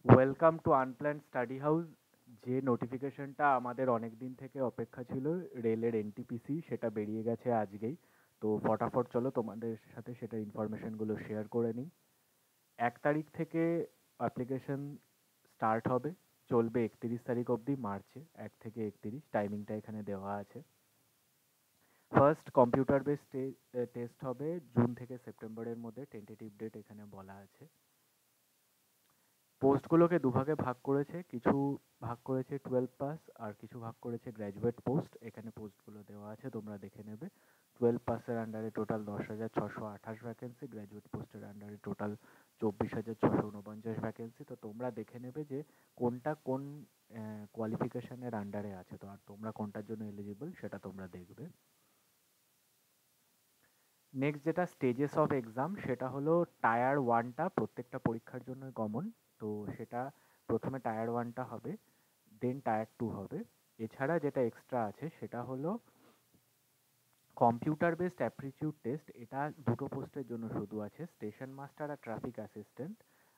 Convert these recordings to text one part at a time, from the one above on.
Welcome to unplanned study house. যে নোটিফিকেশনটা আমাদের অনেক দিন থেকে অপেক্ষা ছিল, রেলের এনটিপিসি, সেটা বেরিয়ে গেছে আজকেই। তো ফটাফট চলো তোমাদের সাথে সেটা ইনফরমেশনগুলো শেয়ার করে নিই। 1 তারিখ থেকে অ্যাপ্লিকেশন স্টার্ট হবে, চলবে 31 তারিখ অবধি, মার্চে 1 থেকে 31, টাইমিংটা এখানে দেওয়া আছে। ফার্স্ট কম্পিউটার বেস টেস্ট হবে জুন থেকে সেপ্টেম্বরের মধ্যে, টেন্টেটিভ ডেট এখানে বলা আছে। পোস্টগুলোকে দুভাগে ভাগ করেছে, কিছু ভাগ করেছে 12 পাস আর কিছু ভাগ করেছে গ্র্যাজুয়েট পোস্ট। এখানে পোস্টগুলো দেওয়া আছে, তোমরা দেখে নেবে। 12 পাসের আন্ডারে টোটাল 10,628 ভ্যাকেন্সি, গ্র্যাজুয়েট পোস্টের আন্ডারে টোটাল 24,649 ভ্যাকেন্সি। তো তোমরা দেখে নেবে যে কোনটা কোন কোয়ালিফিকেশনের আন্ডারে আছে, তো আর তোমরা কোনটার জন্য এলিজিবল সেটা তোমরা দেখবে। নেক্সট যেটা স্টেজেস অফ এক্সাম, সেটা হলো টায়ার ওয়ানটা প্রত্যেকটা পরীক্ষার জন্য কমন। তো সেটা প্রথমে টায়ার ওয়ানটা হবে, দেন টায়ার টু হবে। এছাড়া যেটা এক্সট্রা আছে সেটা হলো কম্পিউটার বেসড অ্যাপটিটিউড টেস্ট। এটা দুটো পোস্টের জন্য শুধু আছে, স্টেশন মাস্টার আর ট্রাফিক অ্যাসিস্ট্যান্ট।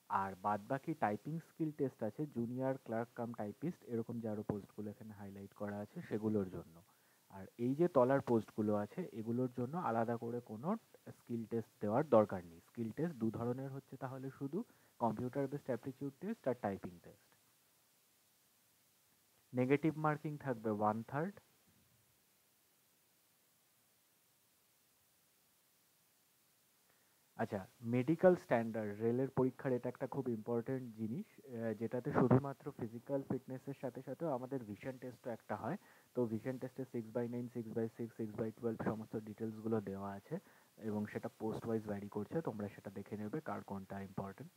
আর বাদবাকি টাইপিং স্কিল টেস্ট আছে, জুনিয়র ক্লার্ক কাম টাইপিস্ট, এরকম যে আরও পোস্টগুলো এখানে হাইলাইট করা আছে সেগুলোর জন্য। আর এই যে তলার পোস্টগুলো আছে এগুলোর জন্য আলাদা করে কোনো স্কিল টেস্ট দেওয়ার দরকার নেই। স্কিল টেস্ট দু ধরনের হচ্ছে তাহলে, শুধু কম্পিউটার বেসড অ্যাপটিটিউড টেস্ট আর টাইপিং টেস্ট। নেগেটিভ মার্কিং থাকবে 1/3। আচ্ছা, মেডিকেল স্ট্যান্ডার্ড রেলের পরীক্ষার এটা একটা খুব ইম্পর্টেন্ট জিনিস, যেটাতে শুধুমাত্র ফিজিক্যাল ফিটনেসের সাথে সাথেও আমাদের ভিশন টেস্টও একটা হয়। তো ভিশন টেস্টে 6/9, 6/6, 6/12 সমস্ত ডিটেলসগুলো দেওয়া আছে, এবং সেটা পোস্ট ওয়াইজ ভ্যারি করছে, তোমরা সেটা দেখে নেবে কার কোনটা ইম্পর্টেন্ট।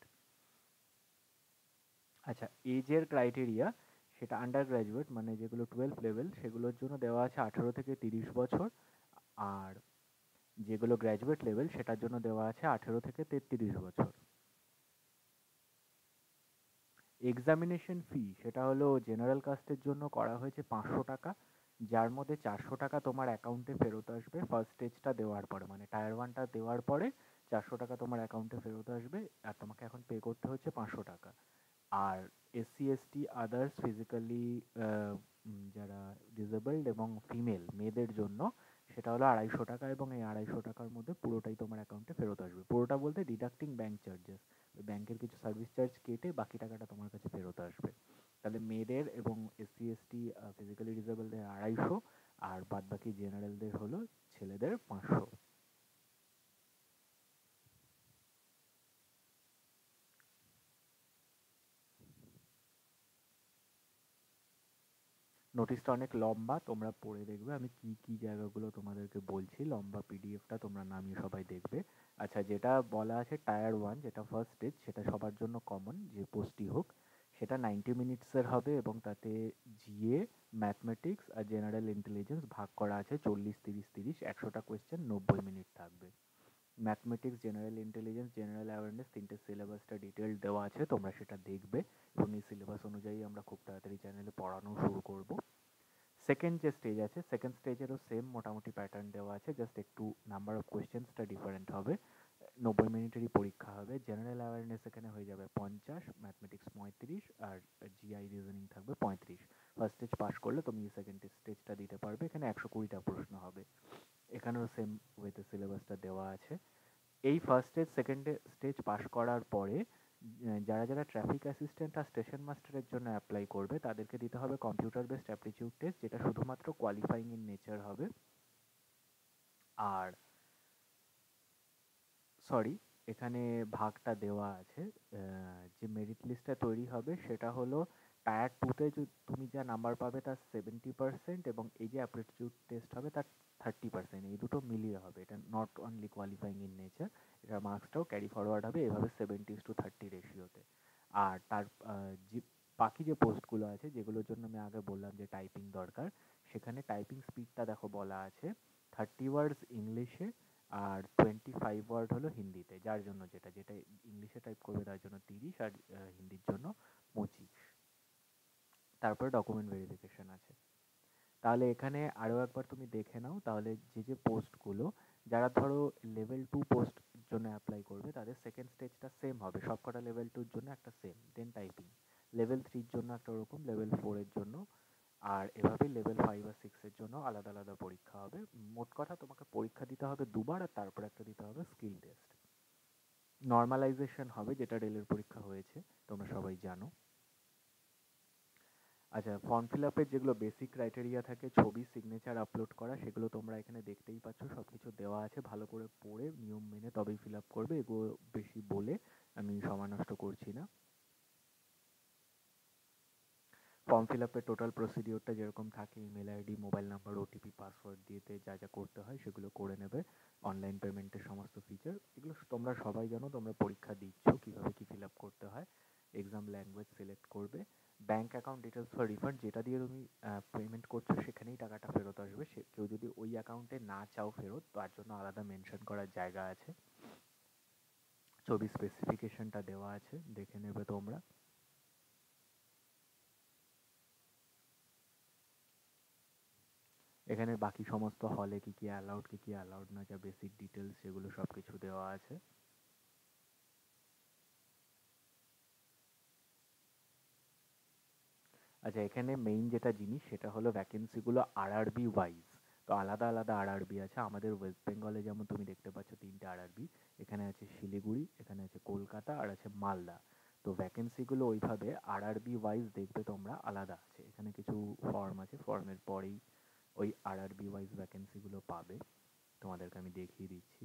আচ্ছা, এজের ক্রাইটেরিয়া, সেটা আন্ডার গ্র্যাজুয়েট মানে যেগুলো 12 লেভেল সেগুলোর জন্য দেওয়া আছে 18 থেকে 30 বছর। আর যেগুলো গ্র্যাজুয়েট লেভেল সেটার জন্য দেওয়া আছে 18 থেকে 33 বছর। এক্সামিনেশন ফি, সেটা হলো জেনারেল কাস্টের জন্য করা হয়েছে 500 টাকা, যার মধ্যে 400 টাকা তোমার অ্যাকাউন্টে ফেরত আসবে ফার্স্ট স্টেজটা দেওয়ার পরে, মানে টায়ার ওয়ানটা দেওয়ার পরে 400 টাকা তোমার অ্যাকাউন্টে ফেরত আসবে, আর তোমাকে এখন পে করতে হচ্ছে 500 টাকা। আর এসসি এসটি আদার্স ফিজিক্যালি যারা ডিসেবলড এবং ফিমেল মেয়েদের জন্য সেটা হলো 250 টাকা, এবং এই 250 টাকার মধ্যে পুরোটাই তোমার অ্যাকাউন্টে ফেরত আসবে। পুরোটা বলতে ডিডাক্টিং ব্যাঙ্ক চার্জেস, ওই ব্যাংকের কিছু সার্ভিস চার্জ কেটে বাকি টাকাটা তোমার কাছে ফেরত আসবে। তাহলে মেয়েদের এবং এসসি এসটি ফিজিক্যালি ডিসেবলদের 250, আর বাদ বাকি জেনারেলদের হলো ছেলেদের 500। নোটিশটা অনেক লম্বা, তোমরা পড়ে দেখবে আমি কি কি জায়গাগুলো তোমাদেরকে বলছি, লম্বা পিডিএফটা তোমরা নামিয়ে সবাই দেখবে। আচ্ছা, যেটা বলা আছে টায়ার ওয়ান, যেটা ফার্স্ট স্টেজ, সেটা সবার জন্য কমন, যে পোস্টই হোক। সেটা 90 মিনিটসের হবে, এবং তাতে জিএ, ম্যাথমেটিক্স আর জেনারেল ইন্টেলিজেন্স ভাগ করা আছে 40, 30, 30, 100টা কোয়েশ্চেন, 90 মিনিট থাকবে। Mathematics, general intelligence, general awareness, তিনটে সিলেবাসটা ডিটেল দেওয়া আছে, তোমরা সেটা দেখবে, এবং এই সিলেবাস অনুযায়ী আমরা খুব তাড়াতাড়ি চ্যানেলে পড়ানো শুরু করব। সেকেন্ড যে স্টেজ আছে, সেকেন্ড স্টেজেরও সেম মোটামুটি প্যাটার্ন দেওয়া আছে, জাস্ট একটু নাম্বার অফ কোয়েশ্চেন্সটা ডিফারেন্ট হবে। 90 মিনিটেরই পরীক্ষা হবে। জেনারেল অ্যাওয়ারনেস এখানে হয়ে যাবে 50, ম্যাথমেটিক্স 35, আর জিআই রিজনিং থাকবে 35। ফার্স্ট স্টেজ পাস করলে তুমি সেকেন্ড স্টেজটা দিতে পারবে, এখানে 120টা প্রশ্ন হবে। এখানেও সেম ওয়েতে সিলেবাসটা দেওয়া আছে। এই first stage second stage pass করার পরে যারা যারা ট্রাফিক অ্যাসিস্ট্যান্ট আর স্টেশন মাস্টারের জন্য অ্যাপ্লাই করবে তাদেরকে দিতে হবে কম্পিউটার বেসড অ্যাপটিটিউড টেস্ট, যেটা শুধুমাত্র কোয়ালিফাইং ইন নেচার হবে। আর সরি, এখানে ভাগটা দেওয়া আছে, যে মেরিট লিস্টটা তৈরি হবে সেটা হলো টায়ার টুতে তুমি যা নাম্বার পাবে তার 70%, এবং এই যে অ্যাপটিটিউড টেস্ট হবে তার 30%, এই দুটো মিলিয়ে হবে। এটা not only qualifying in nature, এটা মার্কসটাও ক্যারি ফরওয়ার্ড হবে এভাবে 70:30 রেশিওতে। আর তার যে বাকি যে পোস্টগুলো আছে যেগুলোর জন্য আমি আগে বললাম যে টাইপিং দরকার, সেখানে টাইপিং স্পিডটা দেখো বলা আছে 30 ওয়ার্ডস ইংলিশে আর 25 ওয়ার্ড হলো হিন্দিতে, যার জন্য যেটা যেটা ইংলিশে টাইপ করবে তার জন্য 30, আর হিন্দির জন্য 25। তারপরে ডকুমেন্ট ভেরিফিকেশন আছে। তাহলে এখানে আরও একবার তুমি দেখে নাও, তাহলে যে যে পোস্টগুলো, যারা ধরো লেভেল 2 পোস্ট জন্য অ্যাপ্লাই করবে তাদের সেকেন্ড স্টেজটা সেম হবে, সবকটা লেভেল 2-র জন্য একটা সেম, দেন টাইপিং। লেভেল 3-র জন্য একটা ওরকম, লেভেল 4-এর জন্য, আর এভাবেই লেভেল 5 আর 6-এর জন্য আলাদা আলাদা পরীক্ষা হবে। মোট কথা তোমাকে পরীক্ষা দিতে হবে দুবার, আর তারপর একটা দিতে হবে স্কিল টেস্ট। নর্মালাইজেশন হবে, যেটা রেলের পরীক্ষা হয়েছে, তোমরা সবাই জানো। আচ্ছা, ফর্ম ফিল আপের যেগুলো বেসিক ক্রাইটেরিয়া থাকে, ছবি, সিগনেচার আপলোড করা, সেগুলো তোমরা এখানে দেখতেই পাচ্ছ, সব কিছু দেওয়া আছে। ভালো করে পড়ে নিয়ম মেনে তবেই ফিল আপ করবে, এগুলো বেশি বলে আমি সময় নষ্ট করছি না। ফর্ম ফিল আপের টোটাল প্রসিডিওরটা যেরকম থাকে, email ID, mobile number, OTP, password দিয়েতে যা যা করতে হয় সেগুলো করে নেবে। অনলাইন পেমেন্টের সমস্ত ফিচার, এগুলো তোমরা সবাই জানো, তোমরা পরীক্ষা দিচ্ছ, কীভাবে কী ফিল আপ করতে হয়। এক্সাম ল্যাঙ্গুয়েজ সিলেক্ট করবে। Bank account details for refund, যেটা দিয়ে তুমি পেমেন্ট করছো সেখানেই টাকাটা ফেরত আসবে। কেউ যদি ওই অ্যাকাউন্টে না চাও ফেরত, তার জন্য আলাদা মেনশন করার জায়গা আছে। ছবি স্পেসিফিকেশনটা দেওয়া আছে, দেখে নেবে তোমরা। এখানে বাকি সমস্ত হলে কি কি অ্যালাউড, কি কি অ্যালাউড না, যা বেসিক ডিটেলস, সেগুলো সব কিছু দেওয়া আছে। আচ্ছা, এখানে মেইন যেটা জিনিস সেটা হলো ভ্যাকেন্সিগুলো আরআরবি ওয়াইজ। তো আলাদা আলাদা আরআরবি আছে। আমাদের ওয়েস্ট বেঙ্গলে যেমন তুমি দেখতে পাচ্ছ 3টে আরআরবি, এখানে আছে শিলিগুড়ি, এখানে আছে কলকাতা, আর আছে মালদা। তো ভ্যাকেন্সিগুলো ওইভাবে আরআরবি ওয়াইজ দেখবে তোমরা, আলাদা আছে। এখানে কিছু ফর্ম আছে, ফর্মের পরেই ওই আরআরবি ওয়াইজ ভ্যাকেন্সিগুলো পাবে। তোমাদেরকে আমি দেখিয়ে দিচ্ছি।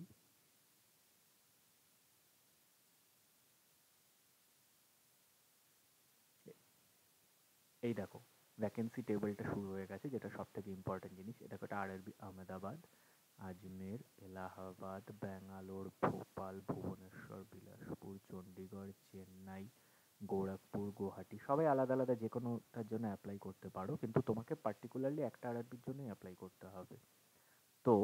এই দেখো, ভ্যাকেন্সি টেবিলটা শুরু হয়ে গেছে, যেটা সব থেকে ইম্পর্টেন্ট জিনিস। এটা একটা আরআরবি আহমেদাবাদ, আজমের, এলাহাবাদ, ব্যাঙ্গালোর, ভোপাল, ভুবনেশ্বর, বিলাসপুর, চণ্ডীগড়, চেন্নাই, গোরখপুর, গুয়াহাটি, সবাই আলাদা আলাদা যে কোনোটার জন্য অ্যাপ্লাই করতে পারো, কিন্তু তোমাকে পার্টিকুলারলি একটা আরআরবির জন্যই অ্যাপ্লাই করতে হবে। তো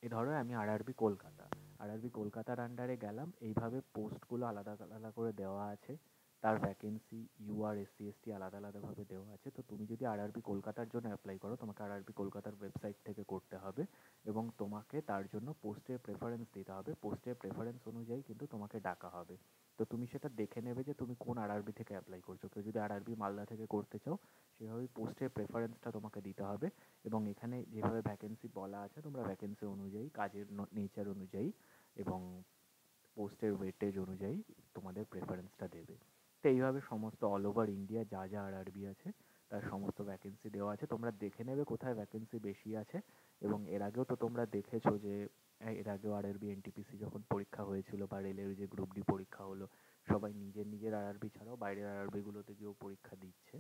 ধরো আমি আরআরবি কলকাতা, আরআরবি কলকাতার আন্ডারে গেলাম। এইভাবে পোস্টগুলো আলাদা আলাদা করে দেওয়া আছে, তার ভ্যাকেন্সি ইউআর, এসসি, এসটি আলাদা আলাদাভাবে দেওয়া আছে। তো তুমি যদি আরআরবি কলকাতার জন্য অ্যাপ্লাই করো, তোমাকে আরআরবি কলকাতার ওয়েবসাইট থেকে করতে হবে, এবং তোমাকে তার জন্য পোস্টের প্রেফারেন্স দিতে হবে। পোস্টের প্রেফারেন্স অনুযায়ী কিন্তু তোমাকে ডাকা হবে। তো তুমি সেটা দেখে নেবে যে তুমি কোন আরআরবি থেকে অ্যাপ্লাই করছো। কেউ যদি আরআরবি মালদা থেকে করতে চাও, সেভাবেই পোস্টের প্রেফারেন্সটা তোমাকে দিতে হবে। এবং এখানে যেভাবে ভ্যাকেন্সি বলা আছে, তোমরা ভ্যাকেন্সি অনুযায়ী, কাজের নেচার অনুযায়ী এবং পোস্টের ওয়েটেজ অনুযায়ী তোমাদের প্রেফারেন্সটা দেবে। তো এইভাবে সমস্ত অল ওভার ইন্ডিয়া যা যা আরআরবি আছে তার সমস্ত ভ্যাকেন্সি দেওয়া আছে। তোমরা দেখে নেবে কোথায় ভ্যাকেন্সি বেশি আছে। এবং এর আগেও তো তোমরা দেখেছো যে এর আগেও আরআরবি এনটিপিসি যখন পরীক্ষা হয়েছিল, বা রেলের যে গ্রুপ ডি পরীক্ষা হলো, সবাই নিজের নিজের আরআরবি ছাড়াও বাইরের আরআরবিগুলোতে গিয়েও পরীক্ষা দিচ্ছে।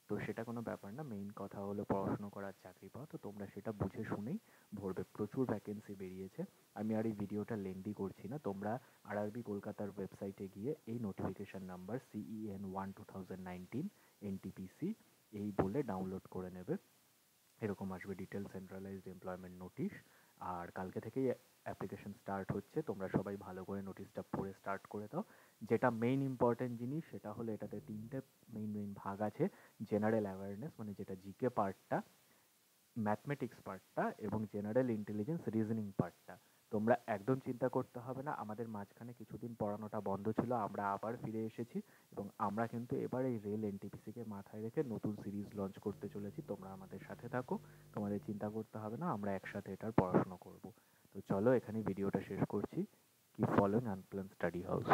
তো সেটা কোনো ব্যাপার না, মেইন কথা হলো পড়াশুনো করার, চাকরি পাওয়া। তো তোমরা সেটা বুঝে শুনেই ভরবে, প্রচুর ভ্যাকেন্সি বেরিয়েছে। আমি আর এই ভিডিওটা লেন্দি করছি না, তোমরা আরআরবি কলকাতার ওয়েবসাইটে গিয়ে এই নোটিফিকেশন নাম্বার CEN1 2019 NTPC এই বলে ডাউনলোড করে নেবে। এরকম আসবে ডিটেল সেন্ট্রালাইজড এমপ্লয়মেন্ট নোটিশ। আর কালকে থেকেই অ্যাপ্লিকেশন স্টার্ট হচ্ছে, তোমরা সবাই ভালো করে নোটিশটা পড়ে স্টার্ট করে দাও। যেটা মেইন ইম্পর্টেন্ট জিনিস সেটা হলো এটাতে 3টে মেইন ভাগ আছে। জেনারেল অ্যাওয়ারনেস, মানে যেটা জিকে পার্টটা, ম্যাথমেটিক্স পার্টটা, এবং জেনারেল ইন্টেলিজেন্স রিজনিং পার্টটা। তোমরা একদম চিন্তা করতে হবে না, আমাদের মাঝখানে কিছুদিন পড়ানোটা বন্ধ ছিল, আমরা আবার ফিরে এসেছি। এবং আমরা কিন্তু এবার এই রেল এনটিপিসিকে মাথায় রেখে নতুন সিরিজ লঞ্চ করতে চলেছি। তোমরা আমাদের সাথে থাকো, তোমাদের চিন্তা করতে হবে না, আমরা একসাথে এটার পড়াশোনা করব। তো চলো, এখানেই ভিডিওটা শেষ করছি। Keep following unplanned study house.